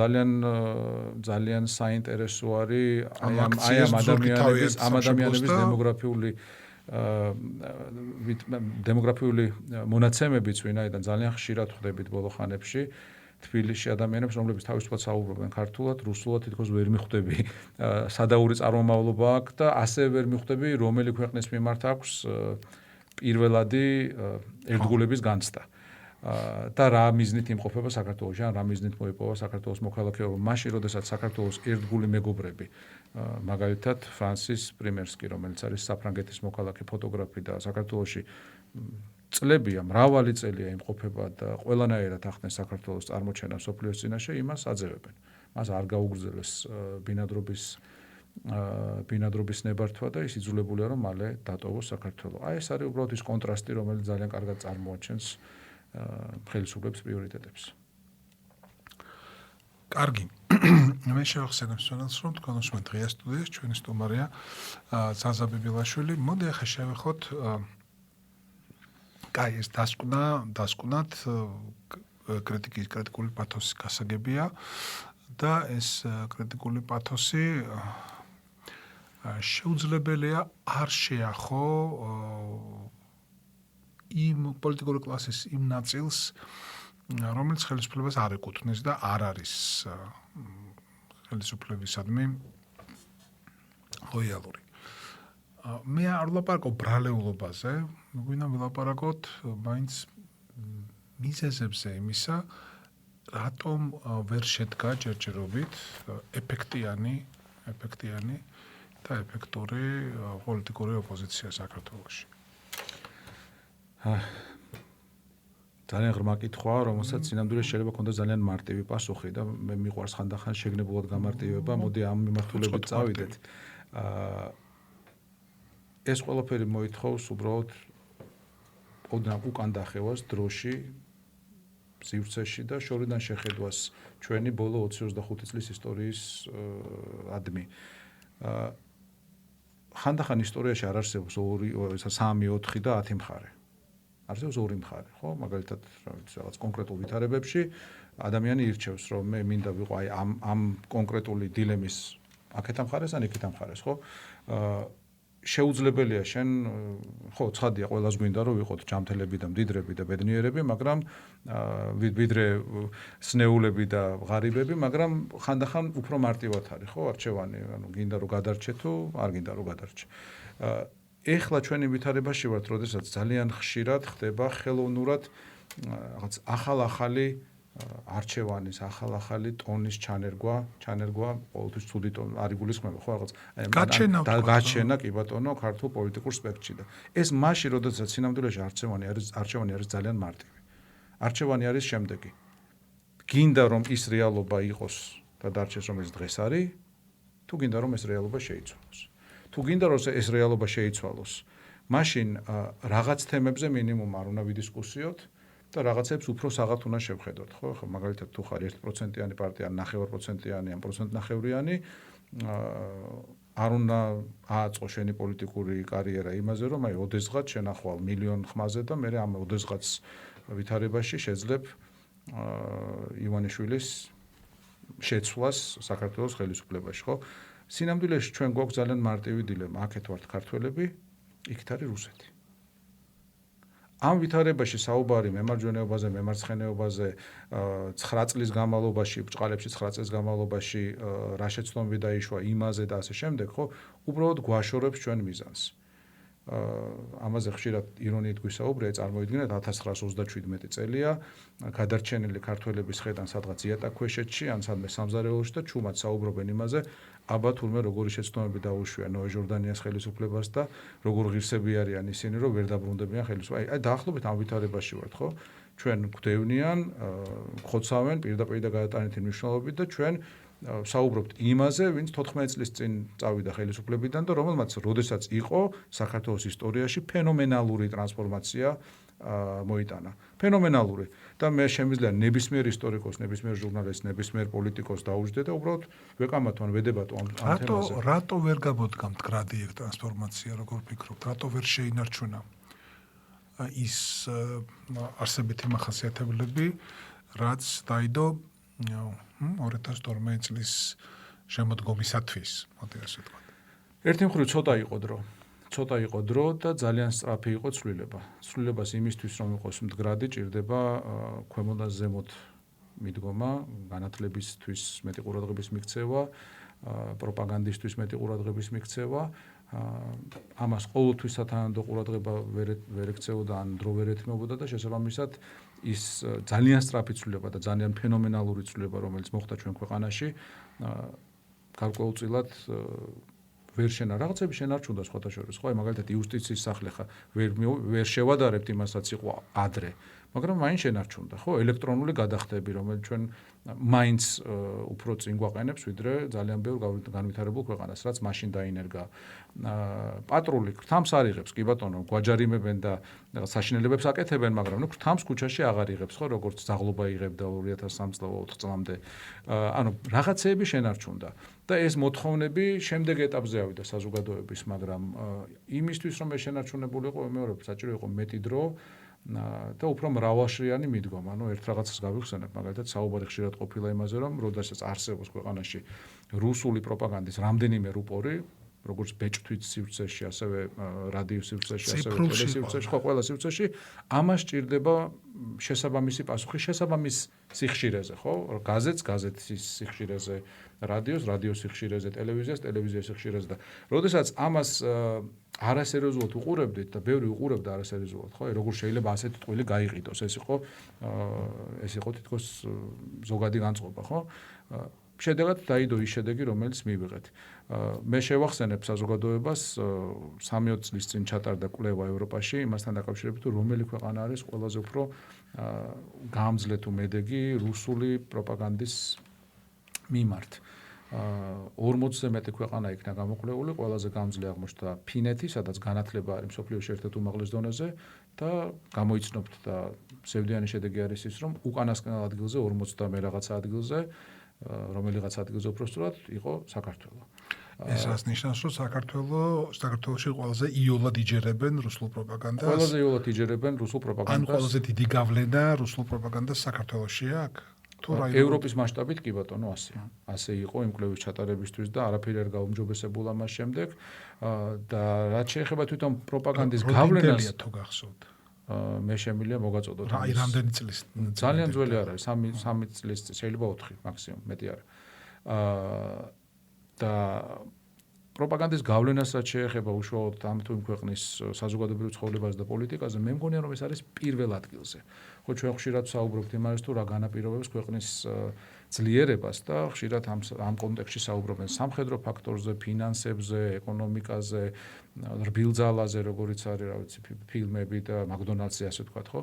ძალიან საინტერესო არის ამ ადამიანების დემოგრაფიული მონაცემებიც, ვინაიდან ძალიან ხშირად ხვდებით ბოლო ხანებში თბილისში ადამიანებს, რომლებიც თავისუფლად საუბრობენ ქართულად, რუსულად თითქოს ვერ მიხვდები სადაური წარმომავლობა აქვს და ასევე ვერ მიხვდები რომელი ქვეყნის მიმართ აქვს პირველადი ერთგულების განცდა. და რა მიზნით იმყოფება საქართველოში, ან რა მიზნით მოიპოვა საქართველოს მოქალაქეობა. მაშინ, როდესაც საქართველოს ერთგული მეგობრები, მაგალითად ფრანსის პრიმერსკი, რომელიც არის საფრანგეთის მოქალაქე ფოტოგრაფი და საქართველოში წლებია, მრავალი წელია იმყოფება და ყველანაირად ახდენს საქართველოს წარმოჩენა სოფლიოს წინაშე, იმას აძევებენ. მას არ გაუგრძელეს ბინადრობის ნებართვა და ის იძულებულია, რომ მალე დატოვოს საქართველო. ეს არის უბრალოდ ის კონტრასტი, რომელიც ძალიან კარგად წარმოაჩენს ხელისუფლების პრიორიტეტებს. კარგი. მე შევახსენებ სვანელს, რომ თქვენ უსმენთ ღია სტუდიას, ჩვენი სტუმარია ზაზა ბიბილაშვილი. მოდი ახლა შევეხოთ ეს დასკვნად კრიტიკული პათოსის გასაგებია და ეს კრიტიკული პათოსი შეუძლებელია არ შეახო იმ პოლიტიკური კლასის იმ ნაწილს, რომელიც ხელისუფლებას არ ეკუთვნის და არ არის ხელისუფლებისადმი ლოიალური. მე არ ვლაპარაკობ ბრალეულობაზე, გვინდა ვილაპარაკოთ მაინც მიზეზებზე იმისა, რატომ ვერ შედგა ჯერჯერობით ეფექტიანი და ეფექტური პოლიტიკური ოპოზიცია საქართველოში. ძალიან ღრმა კითხვაა, რომელსაც სინამდვილეს შეიძლება ქონდეს ძალიან მარტივი პასუხი და მე მიყვარს ხანდახან შეგნებულად გამარტივება, მოდი ამ მიმართულებით წავიდეთ. ეს ყველაფერი მოითხოვს უბრალოდ უკან დახევას დროში, სივრცეში და შორიდან შეხედვას ჩვენი ბოლო 20-25 წლის ისტორიის ადმი. ხანდახან ისტორიაში არ არსებობს 2, 3, 4 და 10 მხარე. არსებობს 2 მხარე, ხო? მაგალითად, რაღაც კონკრეტულ ვითარებებში ადამიანი ირჩევს, რომ მე მინდა ვიყო აი ამ კონკრეტული დილემის აქეთა მხარეს ან იქეთა მხარეს, ხო? შეუძლებელია შენ, ხო, ცხადია, ყველას გვინდა რომ ვიყოთ ჯამთელები და მდიდრები და ბედნიერები, მაგრამ ვიდრე სნეულები და ღარიბები, მაგრამ ხანდახან უფრო მარტივად არის, ხო, არჩევანი, ანუ გინდა რომ გადარჩე თუ არ გინდა რომ გადარჩე. ეხლა ჩვენი ვითარებაში ვართ, როდესაც ძალიან ხშირად ხდება ხელოვნურად რაღაც ახალი არჩევანის, ახალი ტონის ჩანერგვა, ყოველთვის ცუდი ტონი არ იგულისხმება, ხო, რაღაც გაჩენა, კი ბატონო, ქართულ პოლიტიკურ სპექტრში და ეს მაშინ, როდესაც სინამდვილეში არჩევანი არის ძალიან მარტივი. არჩევანი არის შემდეგი. გინდა რომ ის რეალობა იყოს და დარჩეს, რომელიც დღეს არის, თუ გინდა რომ ეს რეალობა შეიცვალოს. თუ გინდა რომ ეს რეალობა შეიცვალოს, მაშინ რაღაც თემებზე მინიმუმ არ უნდა ვიდისკუსიოთ და რაღაცებს უფრო საღად უნდა შევხედოთ, ხო? ხო, მაგალითად თუ ხარ 1%-იანი პარტია, 9%-იანი ან 1.9%-იანი, არ უნდა ააწყო შენი პოლიტიკური კარიერა იმაზე, რომ აი ოდესღაც შენახვალ მილიონ ხმაზე და მე ამ ოდესღაც ვითარებაში შეძლებ ივანიშვილის შეცვლას საქართველოს ხელისუფლებაში, ხო? სინამდვილეში ჩვენ გვაქვს ძალიან მარტივი დილემა, აქეთ ვართ ქართველები, იქით არის რუსეთი. ამ ვითარებაში საუბარი მემარჯვენეობაზე, მემარცხენეობაზე 9 წლის განმავლობაში, ბჭყალებში 9 წლის განმავლობაში რა შეცდომები დაიშვა იმაზე და ასე შემდეგ, ხო, უბრალოდ გვაშორებს ჩვენ მიზანს. ამაზე ხშირად ირონიით გვისაუბრია, წარმოიდგინეთ 1937 წელია, გადარჩენილი ქართველების ხედან სადღაც იატაკქვეშეთში, ან სადმე სამზარეულოში და ჩუმად საუბრობენ იმაზე, აბა თურმე როგორი შეცდომები დაუშვია ნოე ჟორდანიას ხელისუფლებას და როგორ ღირსები არიან ისინი, რომ ვერ დაბრუნდებიან ხელისუფლებას. აი დაახლოებით ამ ვითარებაში ვართ, ხო? ჩვენ გვდევნიან, ხოცავენ პირდაპირ და გადატანითი მნიშვნელობით და ჩვენ საუბრობთ იმაზე, ვინც 14 წლის წინ წავიდა ხელისუფლებიდან და რომელმაც როდესაც იყო საქართველოს ისტორიაში ფენომენალური ტრანსფორმაცია მოიტანა. ფენომენალური. და მე შემიძლია ნებისმიერ ისტორიკოს, ნებისმიერ ჟურნალისტს, ნებისმიერ პოლიტიკოს დაუჯდე და უბრალოდ ვეკამათო ან ვედებატო ამ თემაზე. რატო ვერ გამოდგა მდგრადი ეგ ტრანსფორმაცია, როგორ ფიქრობთ? რატო ვერ შეინარჩუნა ის არსებითი მახასიათებლები, რაც დაიდო 2012 წლის შემოდგომისათვის, მოდი ასე ვთქვათ. ერთი მხრივ ცოტა იყო დრო და ძალიან სწრაფი იყო ცვლილება. ცვლილებას იმისთვის რომ იყოს მდგრადი, ჭირდება ქვემოთ და ზემოთ მიდგომა, განათლებისთვის მეტი ყურადღების მიქცევა, პროპაგანდისტვის მეტი ყურადღების მიქცევა. ამას ყოველთვის სათანადო ყურადღება ვერ ექცეოდა ან დრო ვერ ეთმობოდა და შესაბამისად ის ძალიან სწრაფი ცვლილება და ძალიან ფენომენალური ცვლილება, რომელიც მოხდა ჩვენ ქვეყანაში, გარკვეულწილად ვერ რაღაცები შენარჩუნდა სხვათა შორის, ხო, მაგალითად იუსტიციის სახლი ხა ვერ შევადარებთ იმასაც იყო ადრე, მაგრამ მაინც შენარჩუნდა, ხო, ელექტრონული გადახდები, რომელიც ჩვენ მაინც უფრო წინ გვაყენებს, ვიდრე ძალიან ბევრ განვითარებულ ქვეყანას, რაც მაშინ დაინერგა. პატრული ქრთამს არ იღებს, კი ბატონო, გვაჯარიმებენ და საშინელებებს აკეთებენ, მაგრამ ნუ ქრთამს ქუჩაში აღარ იღებს, ხო, როგორც ძაღლობა იღებდა 2003 წლამდე. ანუ რაღაცეები შენარჩუნდა. და ეს მოთხოვნები შემდეგ ეტაპზე ავიდა საზოგადოების, მაგრამ იმისთვის რომ ეს შენარჩუნებულიყო, მეორე საჭირო იყო მეტი დრო და უფრო მრავალშრიანი მიდგომა. ანუ ერთ რაღაცას გავიხსენებ, მაგალითად საუბარი ხშირად ყოფილა იმაზე, რომ როდესაც არსებობს ქვეყანაში რუსული პროპაგანდის რამდენიმე რუპორი, როგორც ბეჭდვის სივრცეში, ასევე რადიო სივრცეში, ასევე ტელესივრცეში, ხო, ყველა სივრცეში, ამას ჭირდება შესაბამისი პასუხი, შესაბამის სიხშირეზე, ხო? გაზეთის სიხშირეზე, რადიოს სიხშირეზე, ტელევიზიის სიხშირეზე და როდესაც ამას არასერიოზულად უყურებდით და ბევრი უყურებდა არასერიოზულად, ხო? როგორ შეიძლება ასეთი ტყვილი გაიყიდოს? ეს იყო თითქოს ზოგადი განწყობა, ხო? შედეგად დაიდო ის შედეგი, რომელიც მივიღეთ. მე შევახსენებ საზოგადოებას 3-4 წლის წინ ჩატარდა კვლევა ევროპაში, იმასთან დაკავშირებით, რომელი ქვეყანა არის ყველაზე უფრო გამძლე თუ მედეგი რუსული პროპაგანდის მიმართ. 40-ზე მეტი ქვეყანა იქნა გამოკვლეული, ყველაზე გამძლე აღმოჩნდა ფინეთი, სადაც განათლება არის მსოფლიოში ერთ-ერთ უმაღლეს დონეზე და გამოიცნობთ და სევდიანი შედეგი არის ის, რომ უკანასკნელ ადგილზე 40 და მე რაღაცა ადგილზე რომელიღაც ადგილზე უბრალოდ იყო საქართველო. ეს რას ნიშნავს, რომ საქართველოში ყველაზე იოლად იჯერებენ რუსულ პროპაგანდას? ყველაზე იოლად იჯერებენ რუსულ პროპაგანდას. ან ყველაზე დიდი გავლენა რუსულ პროპაგანდას საქართველოში აქვს? თუ ევროპის მასშტაბით კი ბატონო ასეა. ასე იყო იმ კვლევის ჩატარებისთვის და არაფერი არ გაუმჯობესებულა მას შემდეგ და რაც შეეხება თვითონ პროპაგანდის გავლენას თუ გახსოვთ. მე შემიძლია მოგაწოდოთ. აი რამდენი წლის? ძალიან ძველი არ არის, 3 წლის, შეიძლება 4 მაქსიმუმ, მეტი არ. და პროპაგანდის გავლენას რაც შეეხება უშუალოდ ამ თუ იმ ქვეყნის საზოგადოებრივ ცხოვრებას და პოლიტიკაზე, მე მგონია რომ ეს არის პირველ ადგილზე. ხო, ჩვენ ხშირად საუბრობთ იმაზე, თუ რა განაპირობებს ქვეყნის ძლიერებას და ხშირად ამ კონტექსტში საუბრობენ სამხედრო ფაქტორზე, ფინანსებზე, ეკონომიკაზე, რბილძალაზე, როგორიც არის, რა ვიცი, ფილმები და მაკდონალდსი, ასე ვთქვათ, ხო?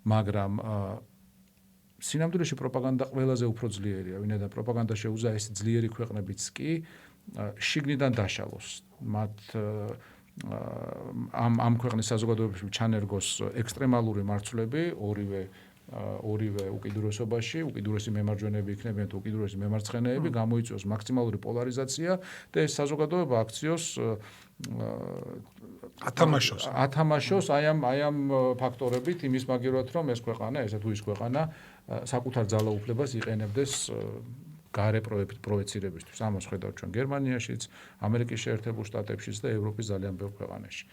მაგრამ სინამდვილეში პროპაგანდა ყველაზე უფრო ძლიერია, ვინაიდან პროპაგანდა შეუძლია ეს ძლიერი ქვეყნებიც კი შიგნიდან დაშალოს. მათ ამ ქვეყნის საზოგადოებაში ჩანერგოს ექსტრემალური მარცვლები, ორივე უკიდურესობაში, უკიდურესი მემარჯვენეები იქნებიან თუ უკიდურესი მემარცხენეები, გამოიწვიოს მაქსიმალური პოლარიზაცია და ეს საზოგადოება აქციოს ათამაშოს აი ამ ფაქტორებით იმის მაგივრად, რომ ეს ქვეყანა, ესა თუ ის ქვეყანა საკუთარ ძალაუფლებას იყენებდეს გარე პროექცირებისთვის. ამას ხედავთ ჩვენ გერმანიაშიც, ამერიკის შეერთებულ შტატებშიც და ევროპის ძალიან ბევრ ქვეყანაში.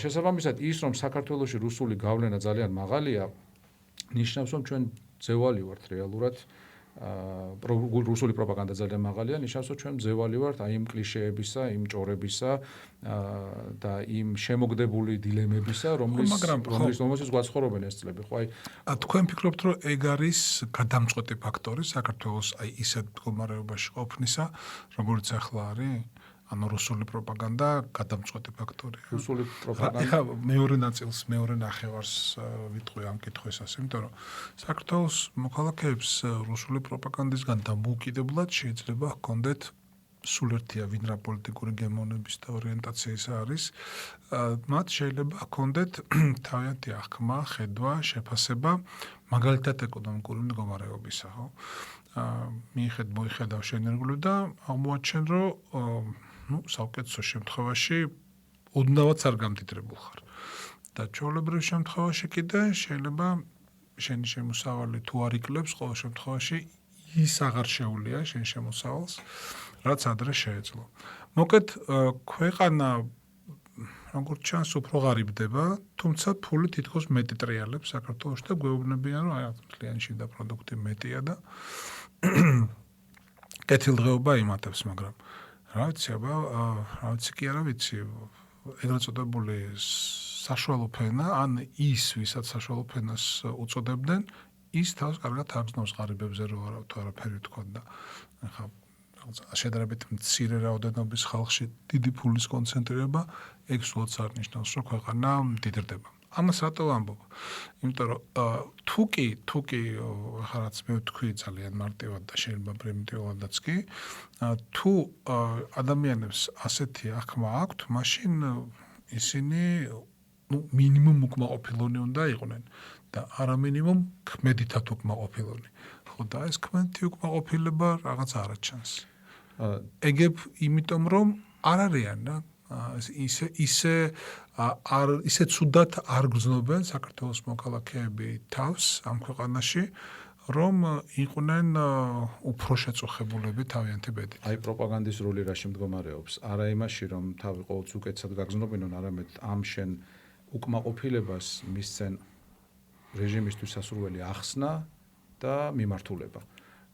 შესაბამისად, ის რომ საქართველოში რუსული გავლენა ძალიან მაღალია, ნიშნავს რომ ჩვენ ძევალი ვართ რეალურად რუსული პროპაგანდა ძალიან მაღალია, ნიშნავს რომ ჩვენ ძევალი ვართ აი იმ კლიშეებისა, იმ ჭორებისა და იმ შემოგდებული დილემებისა, რომელსაც გვაცხოვრობენ ეს წლები, ხო აი თქვენ ფიქრობთ რომ ეგ არის გადამწყვეტი ფაქტორი საქართველოს აი ისეთ მდგომარეობაში ყოფნისა, როგორც ახლა არის? ანუ რუსული პროპაგანდა გადამწყვეტი ფაქტორია. რუსული პროპაგანდა. ეხლა მეორე ნაწილს, მეორე ნახევარს ვიტყვი ამ კითხვისას, იმიტომ რომ საქართველოს მოქალაქეებს რუსული პროპაგანდისგან დამოუკიდებლად შეიძლება ჰქონდეთ სულერთია ვინ რა პოლიტიკური გემოვნების და ორიენტაციის არის, მათ შეიძლება ჰქონდეთ თავიანთი აღქმა, ხედვა, შეფასება, მაგალითად ეკონომიკური მდგომარეობისა, ხო? მოიხედავ შენერგული და აღმოაჩენ, რომ საუკეთესო შემთხვევაში ოდნავაც არ გამდიდრებულ ხარ. და ჩვეულებრივ შემთხვევაში კიდე შეიძლება შენი შემოსავალი თუ არ იკლებს, ყოველ შემთხვევაში ის აღარ შეუძლია შენ შემოსავალს, რაც ადრე შეეძლო. მოკლედ, ქვეყანა როგორც ჩანს, უფრო ღარიბდება, თუმცა ფული თითქოს მეტი ტრიალებს საქართველოში და გვეუბნებიან, რომ აი მთლიანი შიდა პროდუქტი მეტია და კეთილდღეობა იმატებს, მაგრამ რა ვიცი, რა ვიცი კი არა ვიცი, ეგრეთ წოდებული საშუალო ფენა, ან ის, ვისაც საშუალო ფენას უწოდებდნენ, ის თავს კარგად აგზნობს ღარიბებზე, რო თუ არაფერი თქონდა. ახლა შედარებით მცირე რაოდენობის ხალხში დიდი ფულის კონცენტრირება, ეგ სულაც არ ნიშნავს, რომ ქვეყანა მდიდრდება. ამას რატო ვამბობ? იმიტომ რომ თუ კი ახლა რაც მე ვთქვი ძალიან მარტივად და შეიძლება პრიმიტიულადაც კი, თუ ადამიანებს ასეთი აღქმა აქვთ, მაშინ ისინი მინიმუმ უკმაყოფილონი უნდა იყვნენ და არა მინიმუმ ქმედითად უკმაყოფილონი. ხო და ეს ქმედითი უკმაყოფილება რაღაც არაჩანს. ეგებ იმიტომ რომ არ არიან რა ისე ცუდად არ გრძნობენ საქართველოს მოქალაქეები თავს ამ ქვეყანაში, რომ იყვნენ უფრო შეწუხებულები თავიანთი ბედით. აი პროპაგანდის როლი რაში მდგომარეობს? არა იმაში, რომ თავი ყოველთვის უკეთესად გაგრძნობინონ, არამედ ამ შენ უკმაყოფილებას მისცენ რეჟიმისთვის სასურველი ახსნა და მიმართულება.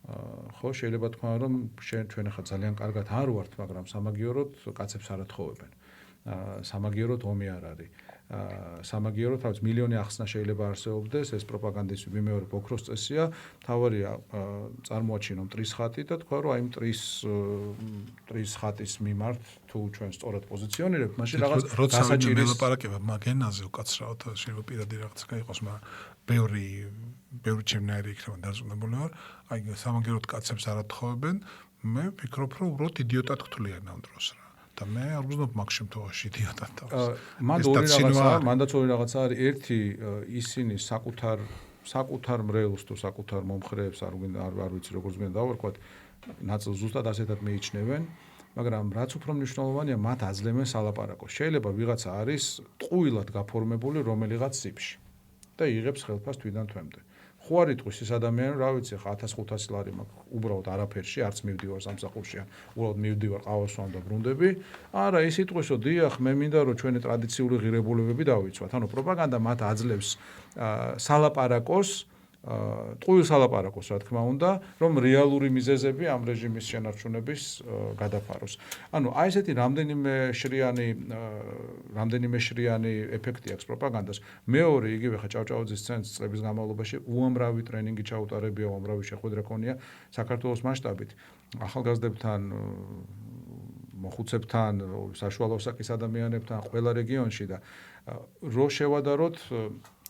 ხო, შეიძლება თქვა, რომ ჩვენ ახლა ძალიან კარგად არ ვართ, მაგრამ სამაგიეროდ კაცებს არ ათხოვებენ. სამაგიეროდ ომი არ არის. სამაგიეროდ თავის მილიონი ახსნა შეიძლება არსებობდეს, ეს პროპაგანდის ვიმეორებ ოქროს წესია, თავარია წარმოაჩინო მტრის ხატი და თქვა, რომ აი მტრის ხატის მიმართ თუ ჩვენ სწორად პოზიციონირებთ, მაშინ რაღაც დასაჭირის ველაპარაკება მაგენაზე უკაცრავად, შეიძლება პირადი რაღაც გაიყოს, მაგრამ ბევრი ჩემნაირი იქნება დარწმუნებული ვარ, აი სამაგიეროდ კაცებს არ ათხოვებენ, მე ვფიქრობ, რომ უბრალოდ იდიოტად ხვთლიან ამ დროს რა. და მე არ ვგზნობ მაგ შემთხვევაში იდიოტად თავს. მანდაც ორი რაღაცა არის. ერთი ისინი საკუთარ მრევლს თუ საკუთარ მომხრეებს არ ვიცი როგორც გვინდა დავარქვათ, ნაწილს ზუსტად ასეთად მიიჩნევენ, მაგრამ რაც უფრო მნიშვნელოვანია, მათ აძლევენ სალაპარაკოს. შეიძლება ვიღაცა არის ტყუილად გაფორმებული რომელიღაც სიფში და იღებს ხელფას თვიდან თვემდე. ხო არ იტყვის ეს ადამიანი, რა ვიცი, 1500 ლარი მაქვს, უბრალოდ არაფერში, არც მივდივარ სამსახურში, უბრალოდ მივდივარ ყავას ვამ და ბრუნდები. არა, ის იტყვის, რომ დიახ, მე მინდა რომ ჩვენი ტრადიციული ღირებულებები დავიცვათ. ანუ პროპაგანდა მათ აძლევს სალაპარაკოს, ტყუილ სალაპარაკოს, რა თქმა უნდა, რომ რეალური მიზეზები ამ რეჟიმის შენარჩუნების გადაფაროს. ანუ აი ესეთი რამდენიმე შრიანი ეფექტი აქვს პროპაგანდას. მეორე, იგივე ხა ჭავჭავაძის წლების განმავლობაში უამრავი ტრენინგი ჩაუტარებია, უამრავი შეხვედრა ქონია საქართველოს მასშტაბით. ახალგაზრდებთან, მოხუცებთან, საშუალო ასაკის ადამიანებთან, ყველა რეგიონში და რო შევადაროთ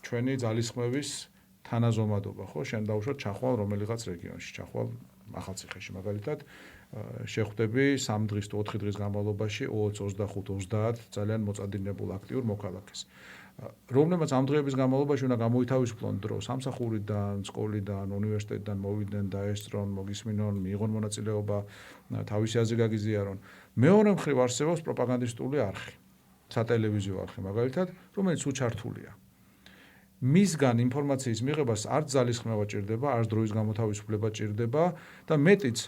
ჩვენი ძალისხმევის თანაზომადობა, ხო, შენ დაუშვათ ჩახვალ რომელიღაც რეგიონში, ჩახვალ ახალციხეში მაგალითად, შეხვდები 3 დღის თუ 4 დღის განმავლობაში 20, 25, 30 ძალიან მოწადინებულ აქტიურ მოქალაქეს. რომლებმაც ამ დღეების განმავლობაში უნდა გამოითავისუფლონ დრო სამსახურიდან, სკოლიდან, უნივერსიტეტიდან მოვიდნენ, დაესწრონ, მოგისმინონ, მიიღონ მონაწილეობა, თავისი აზრი გაგიზიარონ. მეორე მხრივ არსებობს პროპაგანდისტული არხი, სატელევიზიო არხი მაგალითად, რომელიც უჩართულია. მისგან ინფორმაციის მიღებას არც ძალისხმევა ჭირდება, არც დროის გამოთავისუფლება ჭირდება და მეტიც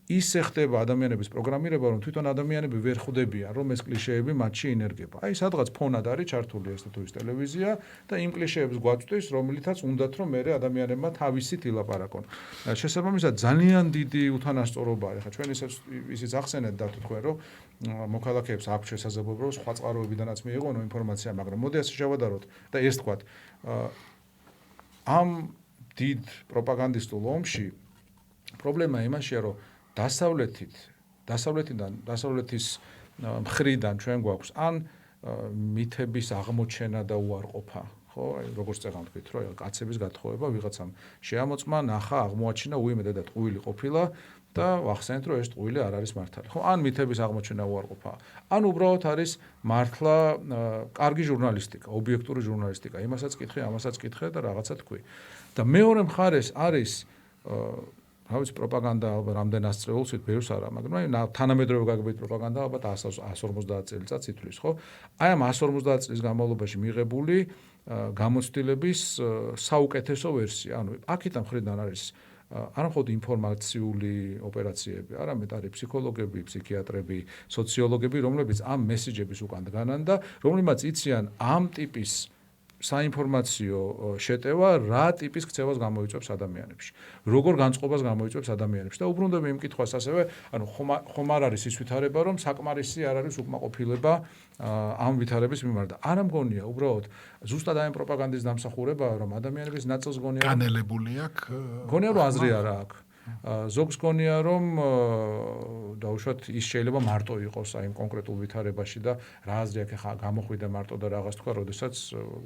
ისე ხდება ადამიანების პროგრამირება, რომ თვითონ ადამიანები ვერ ხვდებიან, რომ ეს კლიშეები მათში ინერგება. აი, სადღაც ფონად არის ჩართული ეს თუ ის ტელევიზია და იმ კლიშეებს გვაწვდის, რომელითაც უნდათ რომ მე ადამიანებმა თავისით ილაპარაკონ. შესაბამისად, ძალიან დიდი უთანასწორობა არის. ხა ჩვენ ისიც ახსენეთ და თქვენ რომ მოქალაქეებს აქვს შესაძლებლობა რომ სხვა წყაროებიდანაც მიიღონ ინფორმაცია, მაგრამ მოდი ასე შევადაროთ და ეს თქვათ ამ დიდ პროპაგანდისტულ ომში პრობლემა იმაშია, რომ დასავლეთის მხრიდან ჩვენ გვაქვს ან მითების აღმოჩენა და უარყოფა, ხო, აი როგორც წეგან თქვით, რომ კაცების გათხოვება ვიღაცამ შეამოწმა, ნახა, აღმოაჩინა, უიმედად ტყუილი ყოფილა და ვახსენეთ, რომ ეს ტყუილი არ არის მართალი. ხო, ან მითების აღმოჩენა უარყოფა, ან უბრალოდ არის მართლა კარგი ჟურნალისტიკა, ობიექტური ჟურნალისტიკა, იმასაც კითხე, ამასაც კითხე და რაღაცა თქვი. და მეორე მხარეს არის თავის პროპაგანდა ალბათ რამდენ ასწრეულს ვერს არა, მაგრამ თანამედროვე გაგებით პროპაგანდა ალბათ 150 წელიწადს ითვლის, ხო? აი ამ 150 წლის განმავლობაში მიღებული გამოცდილების საუკეთესო ვერსია. ანუ აქეთან მხრიდან არის არა მხოლოდ ინფორმაციული ოპერაციები, არამედ არის ფსიქოლოგები, ფსიქიატრები, სოციოლოგები, რომლებიც ამ მესიჯების უკან დგანან და რომლებიც იციან ამ ტიპის საინფორმაციო შეტევა რა ტიპის ქცევას გამოიწვევს ადამიანებში, როგორ განწყობას გამოიწვევს ადამიანებში და უბრუნდები იმ კითხვას ასევე, ანუ ხომ არ არის ის ვითარება, რომ საკმარისი არ არის უკმაყოფილება ამ ვითარების მიმართ. არა მგონია, უბრალოდ ზუსტად აი პროპაგანდის დამსახურებაა, რომ ადამიანების ნაწილს გონია განელებული აქვს. გონია რომ აზრი არა აქვს. ზოგს გონია რომ დაუშვათ ის შეიძლება მარტო იყოს აი კონკრეტულ ვითარებაში და რა აზრი აქვს ხა გამოხვიდა მარტო და რაღაც თქვა, როდესაც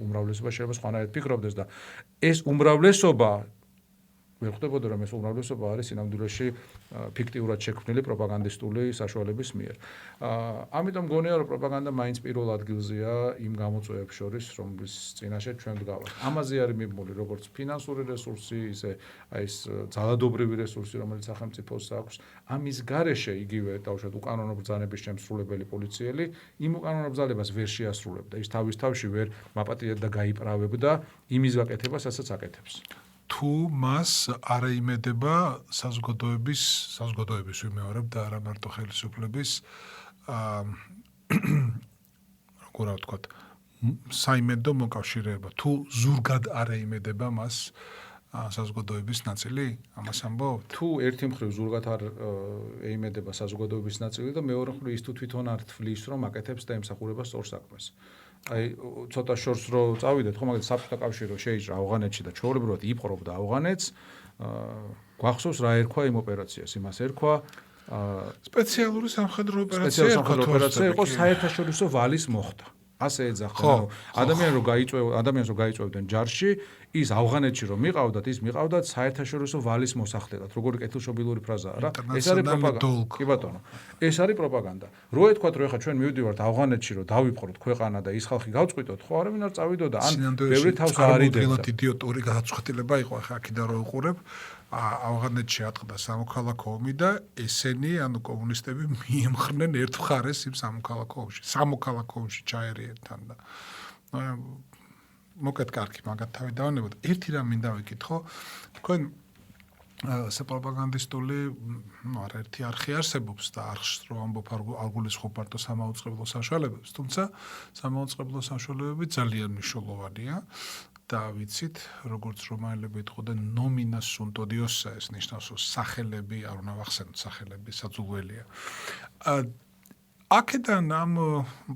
უმრავლესობა შეიძლება სხვანაირად ფიქრობდეს და ეს უმრავლესობა ვერ ხვდებოდა რომ ეს უმრავლესობა არის სინამდვილეში ფიქტიურად შექმნილი პროპაგანდისტული საშუალების მიერ. ამიტომ გონია რომ პროპაგანდა მაინც პირველ ადგილზეა იმ გამოწვევებს შორის, რომლის წინაშე ჩვენ ვდგავართ. ამაზე არის მიბმული როგორც ფინანსური რესურსი, ისე აი ეს ძალადობრივი რესურსი, რომელიც სახელმწიფოს აქვს. ამის გარეშე იგივე თავშად უკანონო ბრძანების შემსრულებელი პოლიციელი იმ უკანონო ბრძანებას ვერ შეასრულებდა. ის თავის თავში ვერ მაპატიებდა და გაიправებდა იმის გაკეთებას, რასაც აკეთებს. თუ მას არ ეიმედება საზოგადოების ვიმეორებ და არა მარტო ხელისუფლების როგორ ვთქვათ საიმედო მოკავშირეება, თუ ზურგად არ ეიმედება მას საზოგადოების ნაწილი, ამას ამბობთ? თუ ერთი მხრივ ზურგად არ ეიმედება საზოგადოების ნაწილი და მეორე მხრივ ის თუ თვითონ არ თვლის რომ აკეთებს და ემსახურება სწორ საქმეს. აი ცოტა შორს რო წავიდეთ, ხო, მაგალითად საბჭოთა კავშირი რო შეიჭრა ავღანეთში და ჩვეულებრივად იპყრობდა ავღანეთს, გვახსოვს რა ერქვა იმ ოპერაციას, იმას ერქვა სპეციალური სამხედრო ოპერაცია იყო საერთაშორისო ვალის მოხდა. ასე ეძახდა, ადამიანს რო გაიწვევდნენ ჯარში, ის ავღანეთში რომ მიყავდათ, ის მიყავდათ საერთაშორისო ვალის მოსახლედად. როგორი კეთილშობილური ფრაზაა რა. ეს არის პროპაგანდა. კი ბატონო. ეს არის პროპაგანდა. რო ეთქვათ, რომ ეხა ჩვენ მივდივართ ავღანეთში, რომ დავიპყროთ ქვეყანა და ის ხალხი გავწყვიტოთ, ხო, არავინ არ წავიდოდა. ან ბევრი თავს არიდებდა. იდიოტური გადაწყვეტილება იყო, ახლა აქედან რო უყურებ, ავღანეთში ატყდა სამოქალაქო ომი და ესენი, ანუ კომუნისტები მიემხრნენ ერთ მხარეს იმ სამოქალაქო ომში ჩაერიენ თან და მოკეთ კარგი მაგათ თავი დავანებოთ. ერთი რამ მინდა ვიკითხო, თქვენ საპროპაგანდისტული, არაერთი არხი არსებობს და არხს რო ამბობ არ გულისხმობ მარტო სამაუწყებლო საშუალებებს, თუმცა სამაუწყებლო საშუალებები ძალიან მნიშვნელოვანია და ვიცით, როგორც რომაელები ეთყოდნენ ნომინა sunt odiosa, ეს ნიშნავს რომ სახელები, არ უნდა ვახსენოთ სახელები, საძულველია. აქედან ამ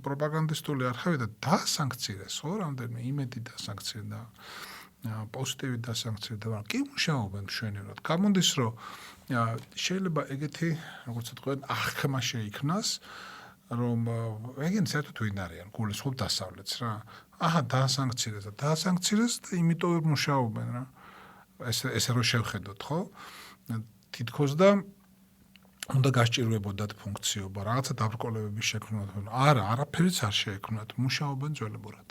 პროპაგანდისტული არხებიდან დაასანქცირეს, ხო, რამდენიმე იმედი დაასანქცირდა, პოზიტივი დაასანქცირდა, მაგრამ კი მუშაობენ მშვენივრად. გამოდის, რომ შეიძლება ეგეთი, როგორც თქვენ, აღქმა შეიქმნას, რომ ეგენ საერთოდ ვინ არიან, გულისხმობ დასავლეთს რა. აჰა, დაასანქცირეს და იმიტომ ვერ მუშაობენ რა. ესე რო შევხედოთ, ხო? თითქოს და უნდა გასჭირვებოდათ ფუნქციობა, რაღაცა დაბრკოლებების შექმნათ. არაფერიც არ შეექმნათ, მუშაობენ ძველებურად.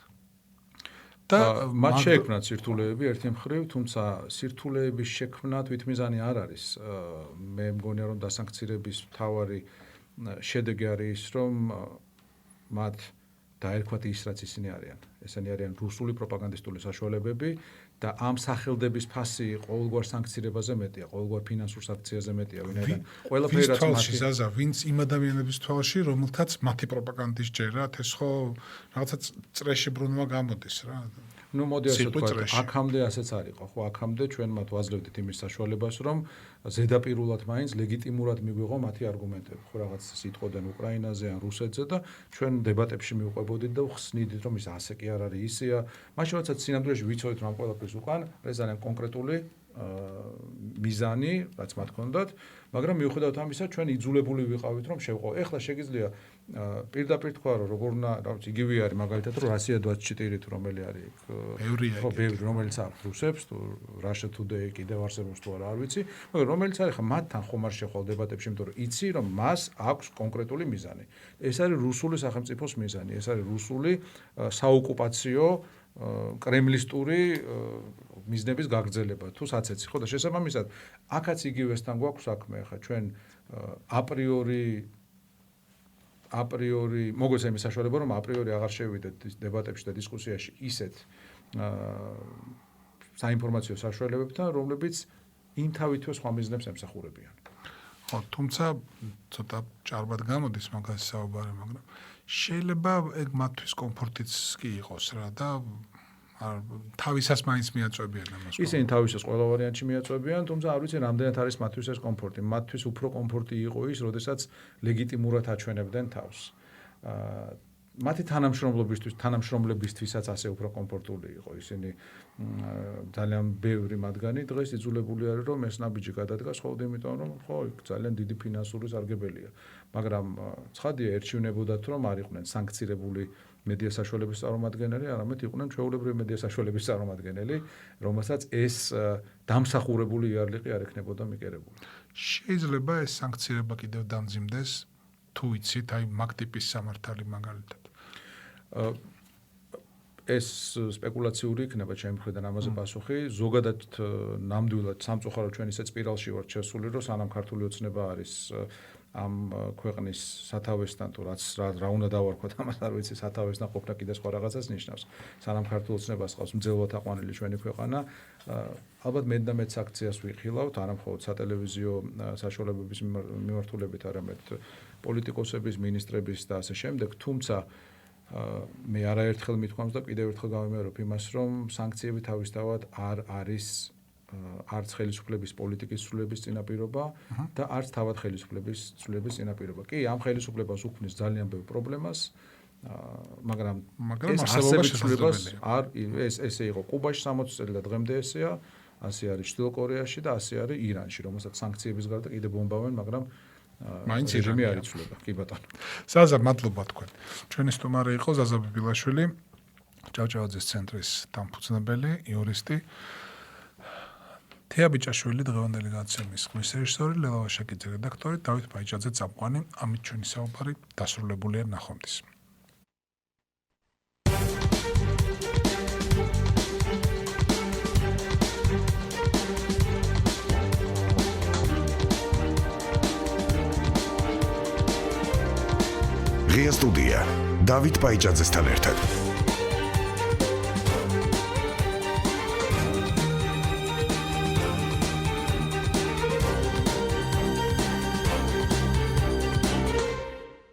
და მათ შეექმნათ სირთულეები ერთი მხრივ, თუმცა სირთულეების შექმნა თვითმიზანი არ არის. მე მგონია რომ დასანქცირების მთავარი შედეგი არის ის, რომ მათ დაერქვათ ის რაც ისინი არიან. ესენი არიან რუსული პროპაგანდისტული საშუალებები და ამ სახელდების ფასი ყოველგვარ სანქციებაზე მეტია, ყოველგვარ ფინანსურ საქციაზე მეტია, ვინაიდან ყველაფერი რაც მათი ზაზა, ვინც იმ ადამიანების თვალში, რომელთაც მათი პროპაგანდის ჯერათ, ეს ხო რაღაცა წრეში ბრუნვა გამოდის რა. ნუ მოდი ასე ვთქვათ, აქამდე ასეც არისო, ხო, აქამდე ჩვენ მათ ვაძლევდით იმის საშუალებას, რომ ზედაპირულად მაინც ლეგიტიმურად მიგვიღო მათი არგუმენტები, ხო, რაღაც სიტყვოდან უკრაინაზე ან რუსეთზე და ჩვენ დებატებში მივყვებოდით და ხსნიდით, რომ ის ასე კი არ არის, ისეა. მაშინ როდესაც სინამდვილეში ვიცოდით, რომ ამ ყველაფრის უკან ეს ძალიან კონკრეტული მიზანი, რაც მათ ჰქონდათ, მაგრამ მიუხედავად ამისა, ჩვენ იძულებული ვიყავით, რომ შევყო. ეხლა შეგიძლია პირდაპირ თქვა, რომ როგორ უნდა, რა ვიცი, იგივე არის მაგალითად, რომ Russia 24 თუ რომელი არის, ხო, ბევრი რომელიც აქვს რუსებს, თუ Russia Today კიდევ არსებობს თუ არა, არ ვიცი, მაგრამ რომელიც არის ხა მათთან ხომ არ შეხვალ დებატებში, იმიტომ რომ იცი, რომ მას აქვს კონკრეტული მიზანი. ეს არის რუსული სახელმწიფოს მიზანი, ეს არის რუსული საოკუპაციო კრემლისტური მიზნების გაგრძელება თუ საცეცი, ხო და შესაბამისად აქაც იგივესთან გვაქვს საქმე, ხა ჩვენ აპრიორი მოგვეცა იმის საშუალება, რომ აპრიორი აღარ შევიდეთ დებატებში და დისკუსიაში ისეთ საინფორმაციო საშუალებებთან, რომლებიც იმ თავითვე სხვა მიზნებს ემსახურებიან. ხო, თუმცა ცოტა ჭარბად გამოდის მაგას საუბარი, მაგრამ შეიძლება ეგ მათთვის კომფორტიც კი იყოს რა და თავისას მაინც მიაწვევიან ამას. ისინი თავისას ყველა ვარიანტში მიაწვევიან, თუმცა არ ვიცი რამდენად არის მათთვის ეს კომფორტი. მათთვის უფრო კომფორტი იყო ის, როდესაც ლეგიტიმურად აჩვენებდნენ თავს. მათი თანამშრომლებისთვისაც ასე უფრო კომფორტული იყო. ისინი ძალიან ბევრი მათგანი დღეს იძულებული არის, რომ ეს ნაბიჯი გადადგას, ხოლმე იმიტომ, რომ ხო, ძალიან დიდი ფინანსური სარგებელია. მაგრამ ცხადია, ერჩივნებოდათ, რომ არ იყვნენ სანქცირებული მედია საშუალების წარმომადგენელი, არამედ იყვნენ ჩვეულებრივი მედია საშუალების წარმომადგენელი, რომელსაც ეს დამსახურებული იარლიყი არ ექნებოდა მიკერებული. შეიძლება ეს სანქცირება კიდევ დამძიმდეს, თუ იცით, აი მაგ ტიპის სამართალი მაგალითად. ეს სპეკულაციური იქნება ჩემი მხრიდან ამაზე პასუხი. ზოგადად ნამდვილად სამწუხაროდ ჩვენ ისეთ სპირალში ვართ შესული, რომ სანამ ქართული ოცნება არის ამ ქვეყნის სათავესთან თუ რა უნდა დავარქვათ ამას არ ვიცი სათავესთან ყოფნა კიდე სხვა რაღაცას ნიშნავს. სანამ ქართულ ოცნებას ყავს მძელვად აყვანილი ჩვენი ქვეყანა, ალბათ მეტ და მეტ აქციას ვიხილავთ, არა მხოლოდ სატელევიზიო საშუალებების მიმართულებით, არამედ პოლიტიკოსების, მინისტრების და ასე შემდეგ, თუმცა მე არაერთხელ მithქვამს და კიდევ ერთხელ გავიმეორებ იმას, რომ სანქციები თავისთავად არ არის არც ხელისუფლების პოლიტიკის ცვლილების წინაპირობა და არც თავად ხელისუფლების ცვლილების წინაპირობა. კი, ამ ხელისუფლებას უქმნის ძალიან ბევრ პრობლემას, მაგრამ ეს არსებობის ცვლილებას არ ესე იყო კუბაში 60 წელი და დღემდე ესეა, ასე არის ჩრდილო კორეაში და ასე არის ირანში, რომელსაც სანქციების გარდა კიდე ბომბავენ, მაგრამ მაინც რეჟიმი არ იცვლება. კი ბატონო. ზაზა, მადლობა თქვენ. ჩვენი სტუმარი იყო ზაზა ბიბილაშვილი, ჭავჭავაძის ცენტრის დამფუძნებელი, იურისტი. თეა ბიჭაშვილი დღევანდელი გადაცემის ხმის რეჟისორი, ლელა ვაშაკიძე რედაქტორი, დავით ბაიჭაძე წამყვანი. ამით ჩვენი საუბარი დასრულებულია, ნახვამდის. ღია სტუდია დავით ბაიჭაძესთან ერთად.